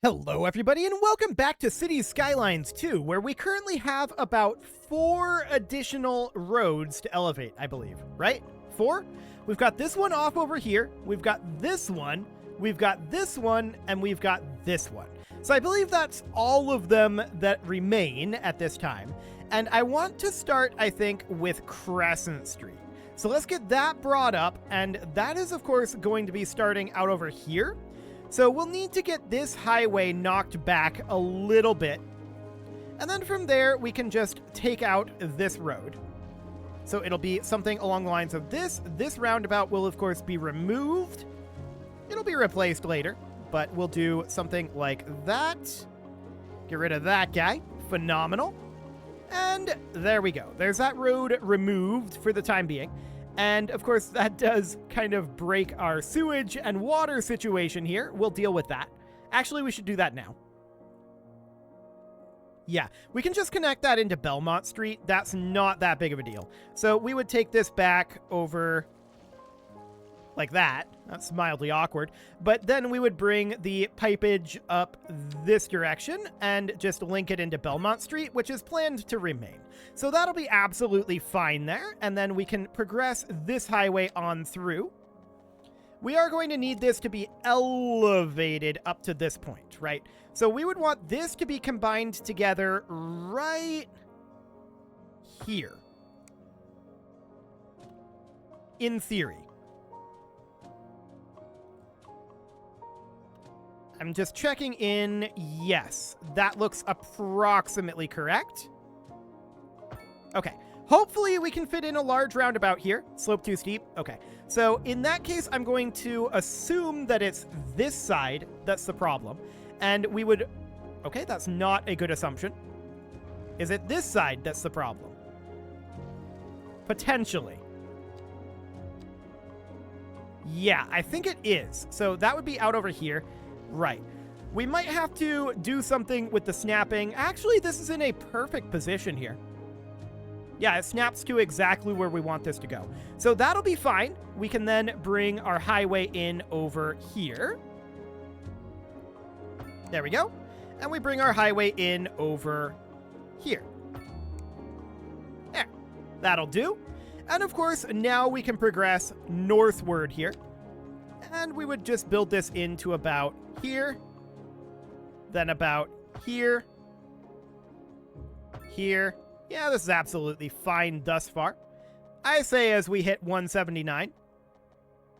Hello everybody and welcome back to Cities Skylines 2, where we currently have about 4 additional roads to elevate, I believe, right? 4? We've got this one off over here, we've got this one, we've got this one, and we've got this one. So I believe that's all of them that remain at this time. And I want to start, I think, with Crescent Street. So let's get that brought up, and that is of course going to be starting out over here. So we'll need to get this highway knocked back a little bit. And then from there, we can just take out this road. So it'll be something along the lines of this. This roundabout will, of course, be removed. It'll be replaced later, but we'll do something like that. Get rid of that guy. Phenomenal. And there we go. There's that road removed for the time being. And, of course, that does kind of break our sewage and water situation here. We'll deal with that. Actually, we should do that now. Yeah, we can just connect that into Belmont Street. That's not that big of a deal. So we would take this back over like that. That's mildly awkward. But then we would bring the pipage up this direction and just link it into Belmont Street, which is planned to remain. So that'll be absolutely fine there. And then we can progress this highway on through. We are going to need this to be elevated up to this point, right? So we would want this to be combined together right here. In theory. I'm just checking in. Yes, that looks approximately correct. Okay, hopefully we can fit in a large roundabout here. Slope too steep. Okay, so in that case, I'm going to assume that it's this side that's the problem. And we would... Okay, that's not a good assumption. Is it this side that's the problem? Potentially. Yeah, I think it is. So that would be out over here. Right. We might have to do something with the snapping. Actually, this is in a perfect position here. Yeah, it snaps to exactly where we want this to go. So that'll be fine. We can then bring our highway in over here. There we go. And we bring our highway in over here. There. That'll do. And of course, now we can progress northward here. And we would just build this into about here, then about here, here. Yeah, this is absolutely fine thus far. I say as we hit 179.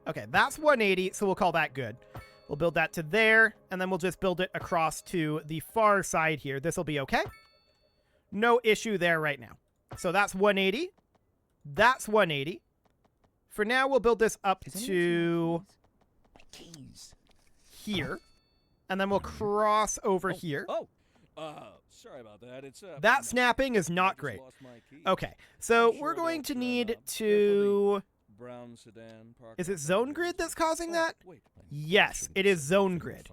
Okay, that's 180, so we'll call that good. We'll build that to there, and then we'll just build it across to the far side here. This will be okay. No issue there right now. So that's 180. That's 180. For now, we'll build this up to here, and then we'll cross over here. Sorry about that. It's that snapping is not great. Okay, so we're going to need to... Brown sedan. Is it zone grid that's causing that? Yes, it is zone grid.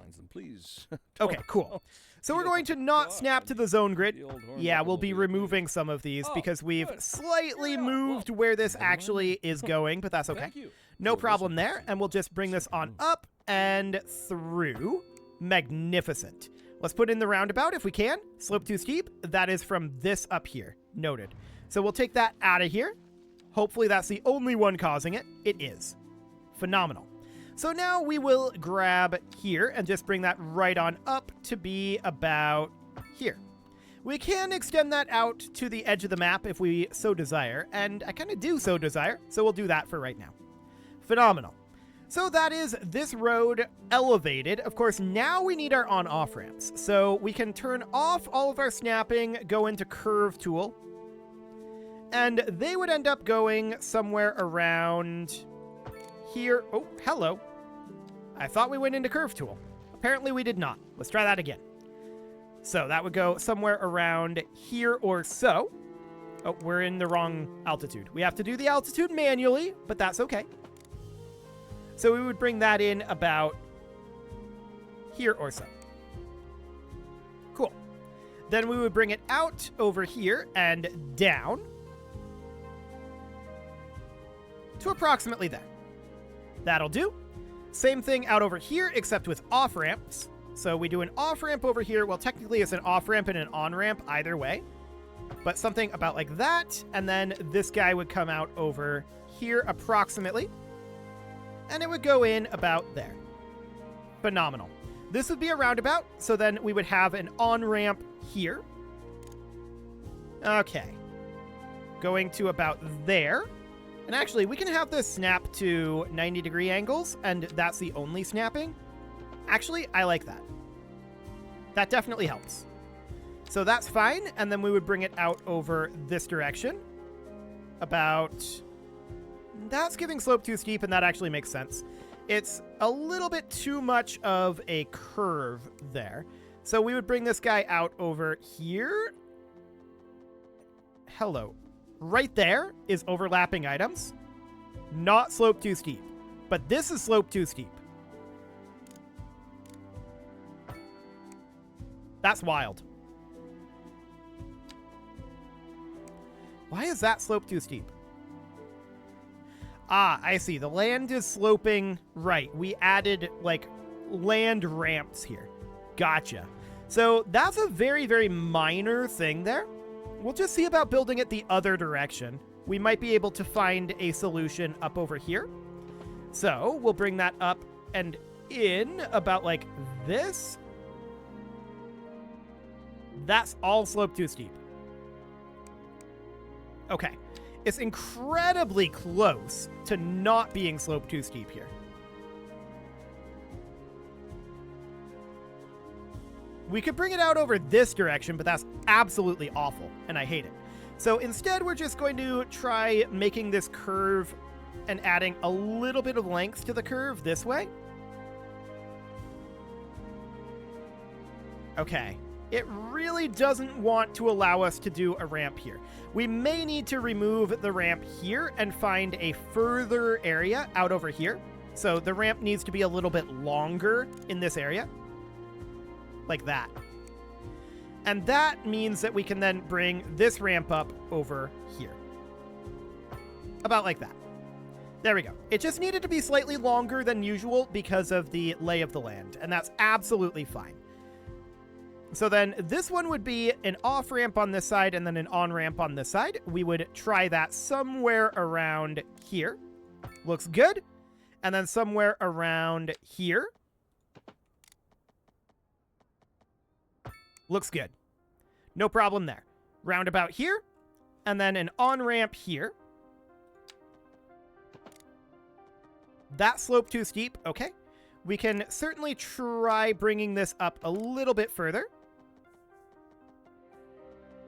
Okay, cool. So we're going to not snap to the zone grid. Yeah, we'll be removing some of these because we've slightly moved where this actually is going, but that's okay. No problem there, and we'll just bring this on up and through. Magnificent. Let's put in the roundabout if we can. Slope too steep. That is from this up here. Noted. So we'll take that out of here. Hopefully that's the only one causing it. It is. Phenomenal. So now we will grab here and just bring that right on up to be about here. We can extend that out to the edge of the map if we so desire, and I kind of do so desire, so we'll do that for right now. Phenomenal. So that is this road elevated. Of course, now we need our on-off ramps. So we can turn off all of our snapping, go into curve tool, and they would end up going somewhere around here. Oh, hello. I thought we went into curve tool. Apparently we did not. Let's try that again. So that would go somewhere around here or so. Oh, we're in the wrong altitude. We have to do the altitude manually, but that's okay. So we would bring that in about here or so. Cool. Then we would bring it out over here and down to approximately there. That'll do. Same thing out over here, except with off-ramps. So we do an off-ramp over here. Well, technically it's an off-ramp and an on-ramp either way. But something about like that. And then this guy would come out over here approximately. And it would go in about there. Phenomenal. This would be a roundabout. So then we would have an on-ramp here. Okay. Going to about there. And actually, we can have this snap to 90-degree angles, and that's the only snapping. Actually, I like that. That definitely helps. So that's fine, and then we would bring it out over this direction. About... That's giving slope too steep, and that actually makes sense. It's a little bit too much of a curve there. So we would bring this guy out over here. Hello. Right there is overlapping items. Not slope too steep. But this is slope too steep. That's wild. Why is that slope too steep? Ah, I see. The land is sloping right. We added, like, land ramps here. Gotcha. So that's a very, very minor thing there. We'll just see about building it the other direction. We might be able to find a solution up over here. So we'll bring that up and in about like this. That's all slope too steep. Okay. It's incredibly close to not being slope too steep here. We could bring it out over this direction, but that's absolutely awful, and I hate it. So instead, we're just going to try making this curve and adding a little bit of length to the curve this way. Okay. It really doesn't want to allow us to do a ramp here. We may need to remove the ramp here and find a further area out over here. So the ramp needs to be a little bit longer in this area. Like that. And that means that we can then bring this ramp up over here. About like that. There we go. It just needed to be slightly longer than usual because of the lay of the land, and that's absolutely fine. So then this one would be an off-ramp on this side and then an on-ramp on this side. We would try that somewhere around here. Looks good. And then somewhere around here. Looks good. No problem there. Roundabout here. And then an on-ramp here. That slope too steep. Okay. We can certainly try bringing this up a little bit further.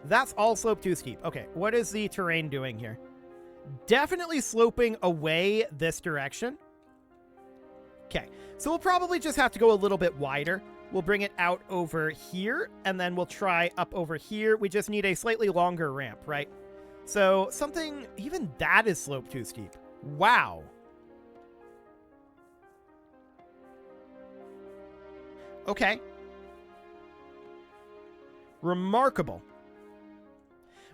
That's all slope too steep. Okay, what is the terrain doing here? Definitely sloping away this direction. Okay, so we'll probably just have to go a little bit wider. We'll bring it out over here, and then we'll try up over here. We just need a slightly longer ramp, right? So something, even that is slope too steep. Wow. Okay. Remarkable.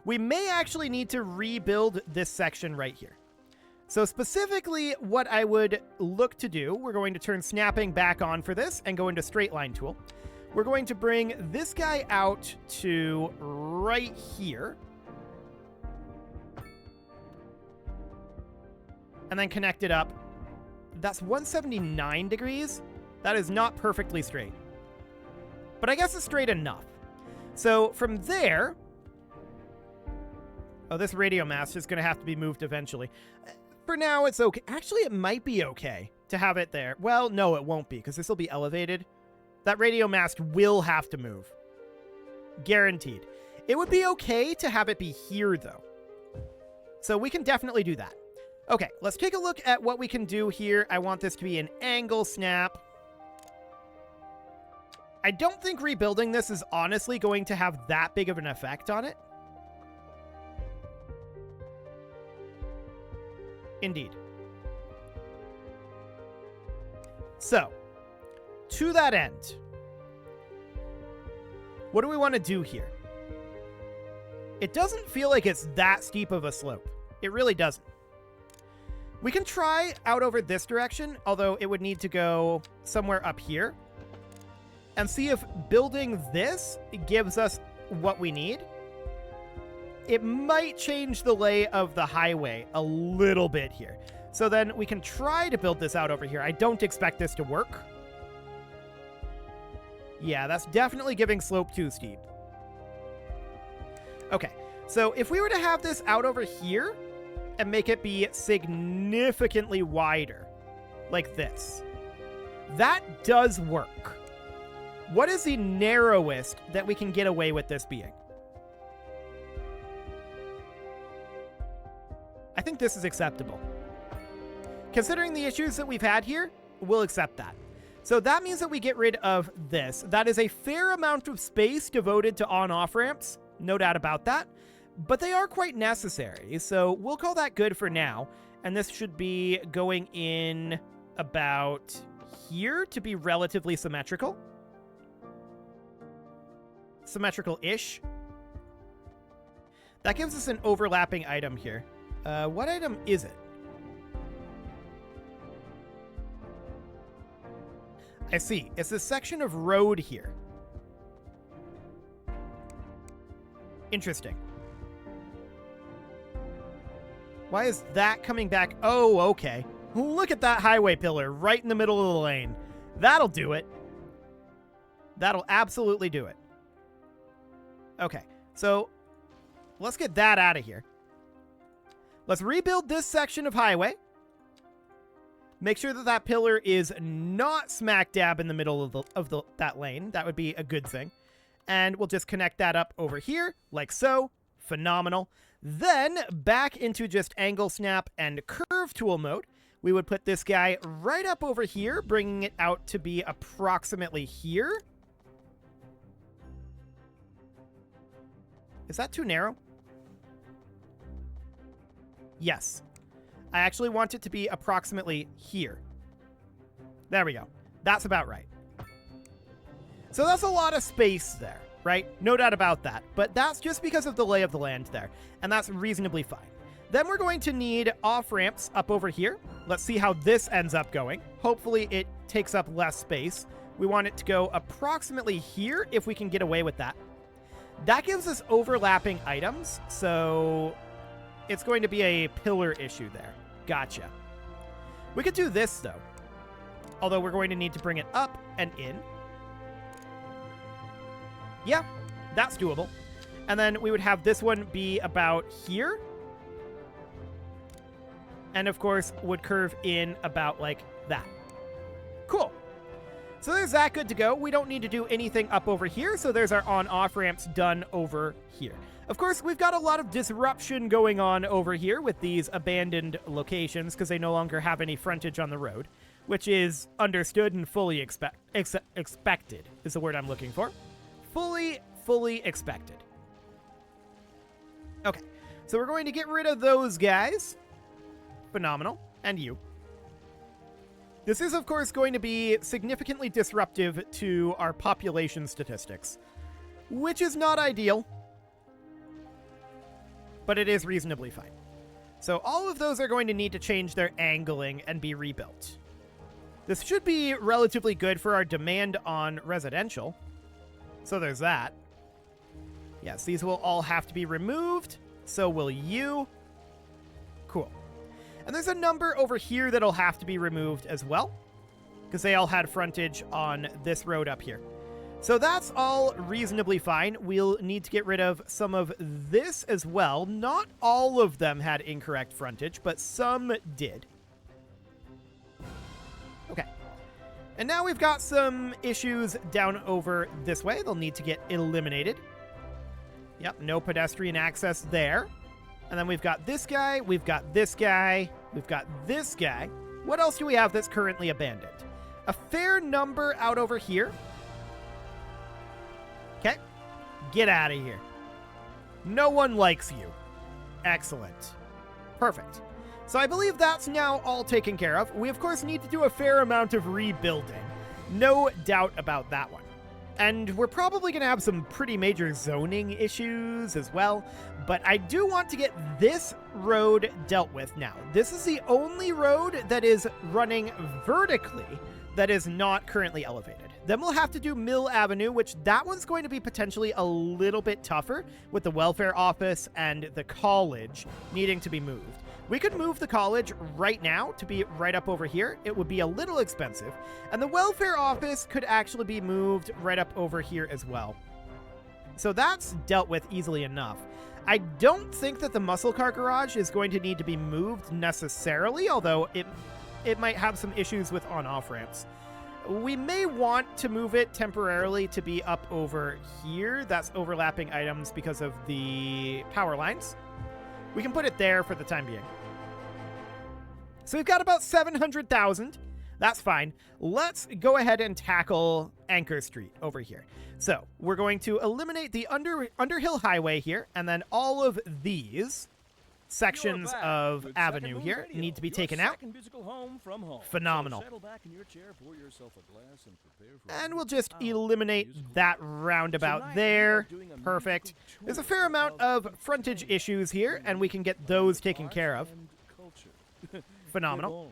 We may actually need to rebuild this section right here. So specifically, what I would look to do, we're going to turn snapping back on for this and go into straight line tool. We're going to bring this guy out to right here. And then connect it up. That's 179 degrees. That is not perfectly straight. But I guess it's straight enough. So from there... Oh, this radio mast is going to have to be moved eventually. For now, it's okay. Actually, it might be okay to have it there. Well, no, it won't be, because this will be elevated. That radio mast will have to move. Guaranteed. It would be okay to have it be here, though. So we can definitely do that. Okay, let's take a look at what we can do here. I want this to be an angle snap. I don't think rebuilding this is honestly going to have that big of an effect on it. Indeed. So, to that end, what do we want to do here? It doesn't feel like it's that steep of a slope. It really doesn't. We can try out over this direction, although it would need to go somewhere up here. and see if building this gives us what we need. It might change the lay of the highway a little bit here. So then we can try to build this out over here. I don't expect this to work. Yeah, that's definitely giving slope too steep. Okay, so if we were to have this out over here and make it be significantly wider, like this, that does work. What is the narrowest that we can get away with this being? I think this is acceptable. Considering the issues that we've had here, we'll accept that. So that means that we get rid of this. That is a fair amount of space devoted to on-off ramps, no doubt about that, but they are quite necessary, so we'll call that good for now, and this should be going in about here to be relatively symmetrical. Symmetrical-ish. That gives us an overlapping item here. What item is it? I see. It's this section of road here. Interesting. Why is that coming back? Oh, okay. Look at that highway pillar right in the middle of the lane. That'll do it. That'll absolutely do it. Okay, so let's get that out of here. Let's rebuild this section of highway. Make sure that that pillar is not smack dab in the middle of that lane. That would be a good thing. And we'll just connect that up over here, like so. Phenomenal. Then, back into just angle snap and curve tool mode, we would put this guy right up over here, bringing it out to be approximately here. Is that too narrow? Yes. I actually want it to be approximately here. There we go. That's about right. So that's a lot of space there, right? No doubt about that. But that's just because of the lay of the land there. And that's reasonably fine. Then we're going to need off-ramps up over here. Let's see how this ends up going. Hopefully it takes up less space. We want it to go approximately here if we can get away with that. That gives us overlapping items, so it's going to be a pillar issue there. Gotcha. We could do this, though. Although we're going to need to bring it up and in. Yeah, that's doable. And then we would have this one be about here. And, of course, would curve in about like that. Cool. So there's that good to go. We don't need to do anything up over here, so there's our on-off ramps done over here. Of course, we've got a lot of disruption going on over here with these abandoned locations because they no longer have any frontage on the road, which is understood and fully expected is the word I'm looking for. Fully expected. Okay, so we're going to get rid of those guys. Phenomenal. And you. This is, of course, going to be significantly disruptive to our population statistics, which is not ideal, but it is reasonably fine. So all of those are going to need to change their angling and be rebuilt. This should be relatively good for our demand on residential. So there's that. Yes, these will all have to be removed. So will you. Cool. And there's a number over here that'll have to be removed as well, because they all had frontage on this road up here. So that's all reasonably fine. We'll need to get rid of some of this as well. Not all of them had incorrect frontage, but some did. Okay. And now we've got some issues down over this way. They'll need to get eliminated. Yep, no pedestrian access there. And then we've got this guy, we've got this guy, we've got this guy. What else do we have that's currently abandoned? A fair number out over here. Okay. Get out of here. No one likes you. Excellent. Perfect. So I believe that's now all taken care of. We, of course, need to do a fair amount of rebuilding. No doubt about that one. And we're probably going to have some pretty major zoning issues as well. But I do want to get this road dealt with now. This is the only road that is running vertically that is not currently elevated. Then we'll have to do Mill Avenue, which that one's going to be potentially a little bit tougher with the welfare office and the college needing to be moved. We could move the college right now to be right up over here. It would be a little expensive. And the welfare office could actually be moved right up over here as well. So that's dealt with easily enough. I don't think that the muscle car garage is going to need to be moved necessarily, although it might have some issues with on-off ramps. We may want to move it temporarily to be up over here. That's overlapping items because of the power lines. We can put it there for the time being. So we've got about 700,000. That's fine. Let's go ahead and tackle Anchor Street over here. So we're going to eliminate the Underhill Highway here, and then all of these sections of avenue here need to be taken out. Phenomenal. And we'll just eliminate that roundabout there. Perfect. There's a fair amount of frontage issues here, and we can get those taken care of. Phenomenal.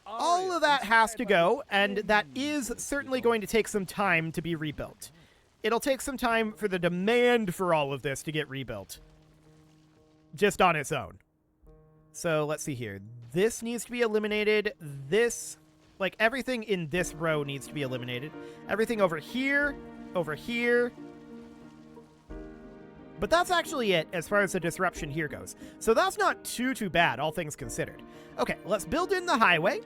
All of that has to go, and that is certainly going to take some time to be rebuilt. It'll take some time for the demand for all of this to get rebuilt. Just on its own. So let's see here. This needs to be eliminated. This, like everything in this row needs to be eliminated. Everything over here, over here. But that's actually it as far as the disruption here goes. So that's not too bad, all things considered. Okay, let's build in the highway.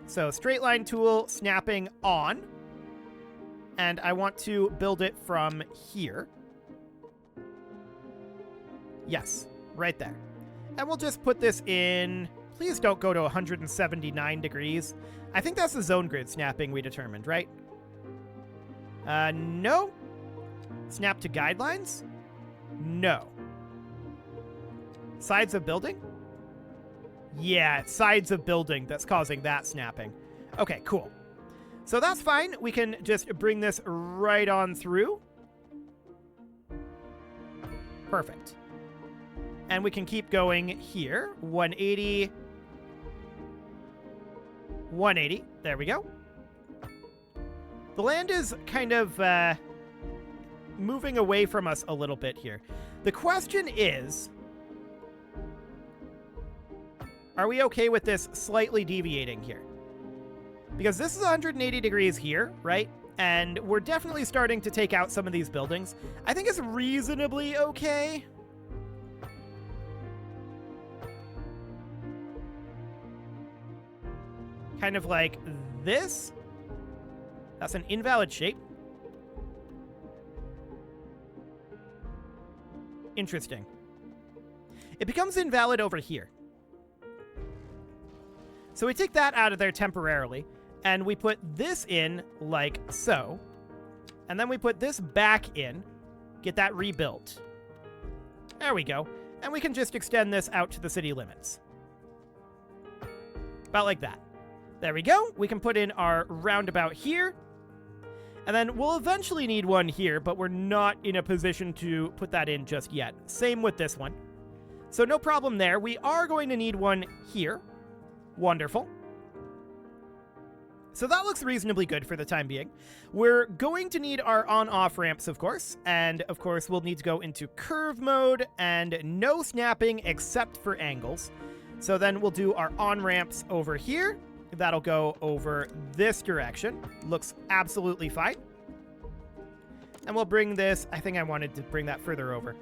So straight line tool, snapping on. And I want to build it from here. Yes, right there. And we'll just put this in. Please don't go to 179 degrees. I think that's the zone grid snapping we determined, right? No. Snap to guidelines? No. Sides of building? Yeah, sides of building that's causing that snapping. Okay, cool. So that's fine. We can just bring this right on through. Perfect. And we can keep going here. 180. 180. There we go. The land is kind of moving away from us a little bit here. The question is, are we okay with this slightly deviating here? Because this is 180 degrees here, right? And we're definitely starting to take out some of these buildings. I think it's reasonably okay. Kind of like this. That's an invalid shape. Interesting. It becomes invalid over here. So we take that out of there temporarily, and we put this in like so. And then we put this back in, get that rebuilt. There we go. And we can just extend this out to the city limits. About like that. There we go. We can put in our roundabout here. And then we'll eventually need one here, but we're not in a position to put that in just yet. Same with this one. So no problem there. We are going to need one here. Wonderful. So that looks reasonably good for the time being. We're going to need our on-off ramps, of course. And, of course, we'll need to go into curve mode and no snapping except for angles. So then we'll do our on-ramps over here. That'll go over this direction. Looks absolutely fine. And we'll bring this... I think I wanted to bring that further over.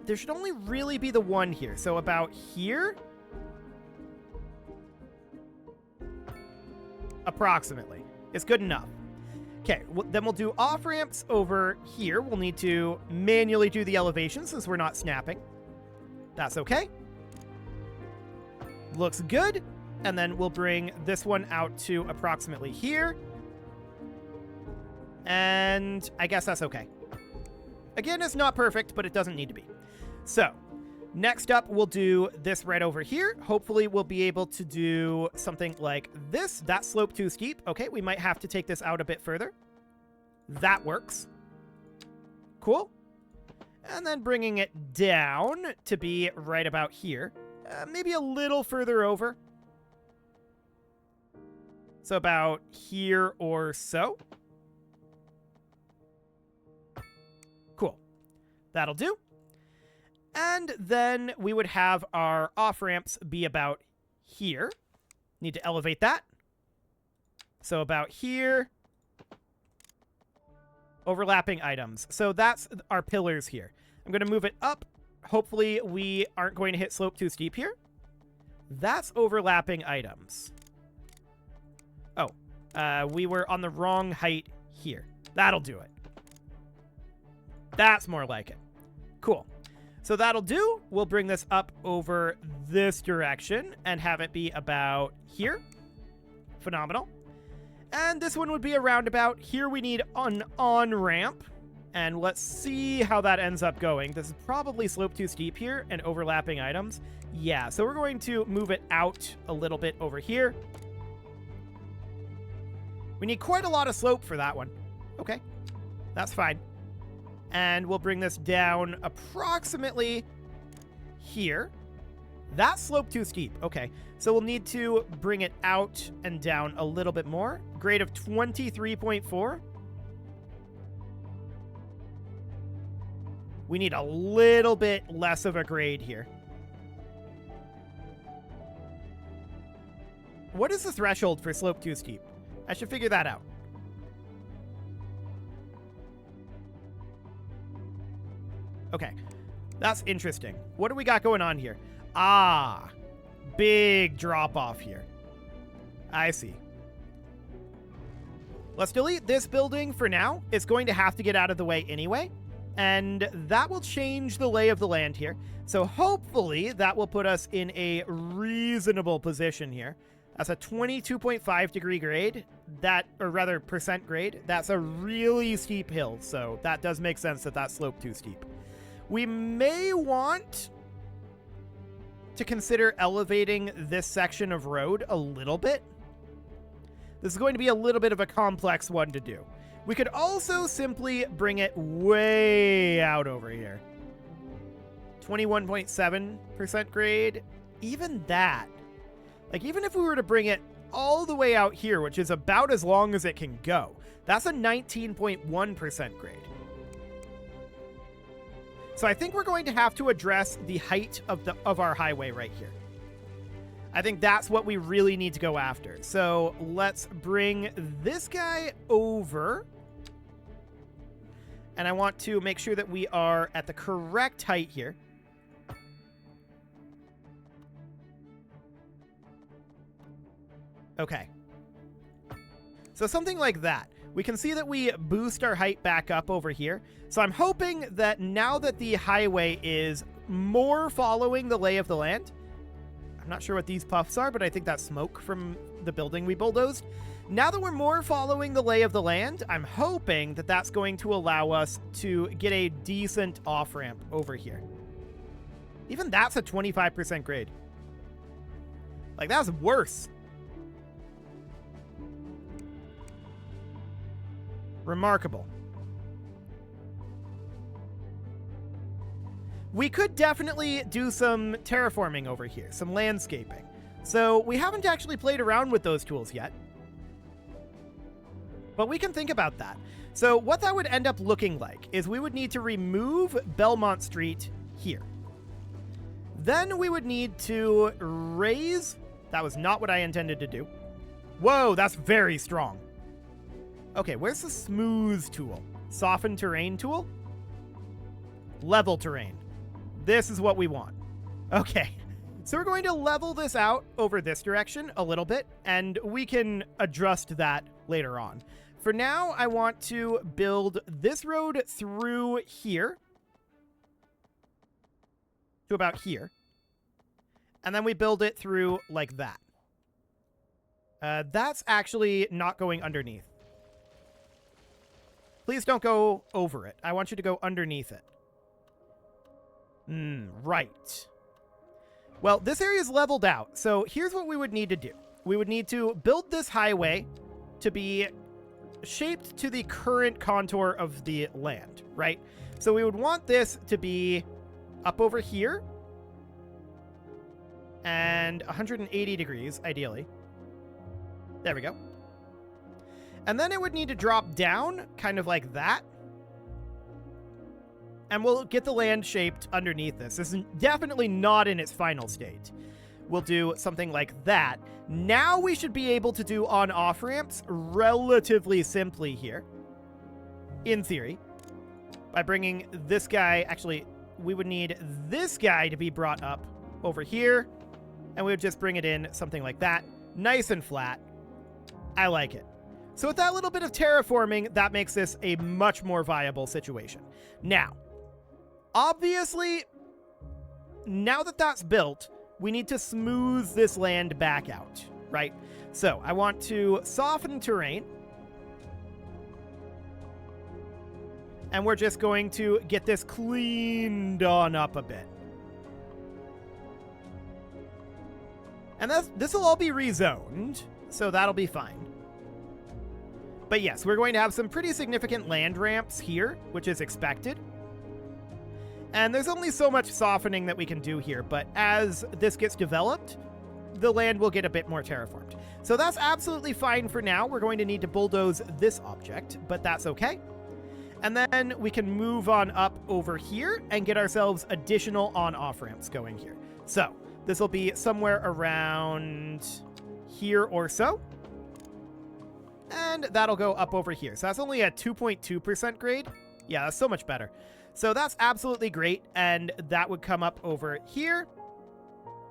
There should only really be the one here. So about here? Approximately. It's good enough. Okay, then we'll do off-ramps over here. We'll need to manually do the elevation since we're not snapping. That's okay. Looks good. And then we'll bring this one out to approximately here. And I guess that's okay. Again, it's not perfect, but it doesn't need to be. So, next up, we'll do this right over here. Hopefully, we'll be able to do something like this. That slope too steep. Okay, we might have to take this out a bit further. That works. Cool. And then bringing it down to be right about here. Maybe a little further over. So about here or so. Cool. That'll do. And then we would have our off-ramps be about here. Need to elevate that. So about here. Overlapping items. So that's our pillars here. I'm going to move it up. Hopefully we aren't going to hit slope too steep here. That's overlapping items. Oh, we were on the wrong height here. That'll do it. That's more like it. Cool. So that'll do. We'll bring this up over this direction and have it be about here. Phenomenal. And this one would be a roundabout. Here we need an on-ramp. And let's see how that ends up going. This is probably slope too steep here and overlapping items. Yeah, so we're going to move it out a little bit over here. We need quite a lot of slope for that one. Okay, that's fine. And we'll bring this down approximately here. That slope too steep. Okay, so we'll need to bring it out and down a little bit more. Grade of 23.4. We need a little bit less of a grade here. What is the threshold for slope too steep? I should figure that out. Okay, that's interesting. What do we got going on here? Ah, big drop off here. I see. Let's delete this building for now. It's going to have to get out of the way anyway. And that will change the lay of the land here. So hopefully that will put us in a reasonable position here. That's a 22.5 degree grade. Or rather percent grade. That's a really steep hill. So that does make sense that that's slope too steep. We may want to consider elevating this section of road a little bit. This is going to be a little bit of a complex one to do. We could also simply bring it way out over here. 21.7% grade. Even that. Like, even if we were to bring it all the way out here, which is about as long as it can go, that's a 19.1% grade. So I think we're going to have to address the height of our highway right here. I think that's what we really need to go after. So let's bring this guy over. And I want to make sure that we are at the correct height here. Okay. So something like that. We can see that we boost our height back up over here. So I'm hoping that now that the highway is more following the lay of the land, I'm not sure what these puffs are, but I think that's smoke from the building we bulldozed. Now that we're more following the lay of the land, I'm hoping that that's going to allow us to get a decent off-ramp over here. Even that's a 25% grade. Like, that's worse. Remarkable. We could definitely do some terraforming over here, some landscaping. So we haven't actually played around with those tools yet. But we can think about that. So what that would end up looking like is we would need to remove Belmont Street here. Then we would need to raise... That was not what I intended to do. Whoa, that's very strong. Okay, where's the smooth tool? Soften terrain tool? Level terrain. This is what we want. Okay, so we're going to level this out over this direction a little bit, and we can adjust that later on. For now, I want to build this road through here to about here, and then we build it through like that. That's actually not going underneath. Please don't go over it. I want you to go underneath it. Right. Well, this area is leveled out, so here's what we would need to do. We would need to build this highway to be shaped to the current contour of the land, right? So we would want this to be up over here and 180 degrees, ideally. There we go. And then it would need to drop down, kind of like that. And we'll get the land shaped underneath this. This is definitely not in its final state. We'll do something like that. Now we should be able to do on-off ramps relatively simply here. In theory. By bringing this guy, actually, we would need this guy to be brought up over here. And we would just bring it in something like that. Nice and flat. I like it. So with that little bit of terraforming, that makes this a much more viable situation. Now, obviously, now that that's built, we need to smooth this land back out, right? So I want to soften terrain. And we're just going to get this cleaned on up a bit. And this will all be rezoned, so that'll be fine. But yes, we're going to have some pretty significant land ramps here, which is expected. And there's only so much softening that we can do here, but as this gets developed, the land will get a bit more terraformed. So that's absolutely fine for now. We're going to need to bulldoze this object, but that's okay. And then we can move on up over here and get ourselves additional on-off ramps going here. So this will be somewhere around here or so. And that'll go up over here. So that's only a 2.2% grade. Yeah, that's so much better. So that's absolutely great. And that would come up over here.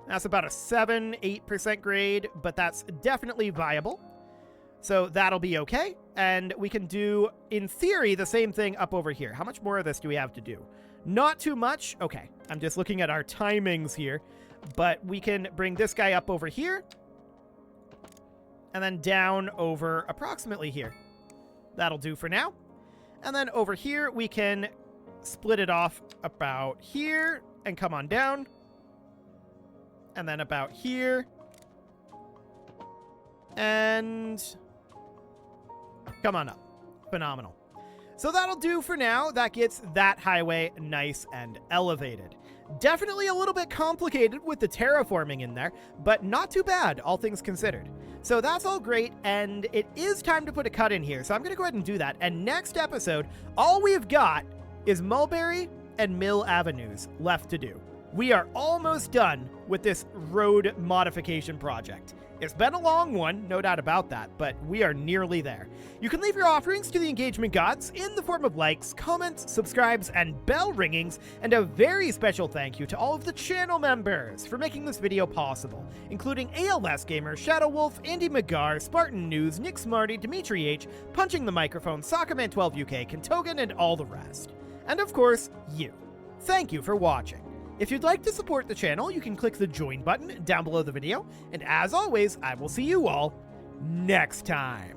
That's about a 7-8% grade, but that's definitely viable. So that'll be okay. And we can do, in theory, the same thing up over here. How much more of this do we have to do? Not too much. Okay, I'm just looking at our timings here. But we can bring this guy up over here. And then down over approximately here. That'll do for now. And then over here, we can split it off about here and come on down. And then about here. And come on up. Phenomenal. So that'll do for now. That gets that highway nice and elevated. Definitely a little bit complicated with the terraforming in there, but not too bad, all things considered. So that's all great, and it is time to put a cut in here, so I'm going to go ahead and do that. And next episode, all we've got is Mulberry and Mill Avenues left to do. We are almost done with this road modification project. It's been a long one, no doubt about that, but we are nearly there. You can leave your offerings to the engagement gods in the form of likes, comments, subscribes, and bell ringings, and a very special thank you to all of the channel members for making this video possible, including ALS Gamer, Shadow Wolf, Andy McGar, Spartan News, Nick Smarty, Dimitri H, Punching the Microphone, Soccerman12UK, Kentogan, and all the rest. And of course, you. Thank you for watching. If you'd like to support the channel, you can click the join button down below the video, and as always, I will see you all next time.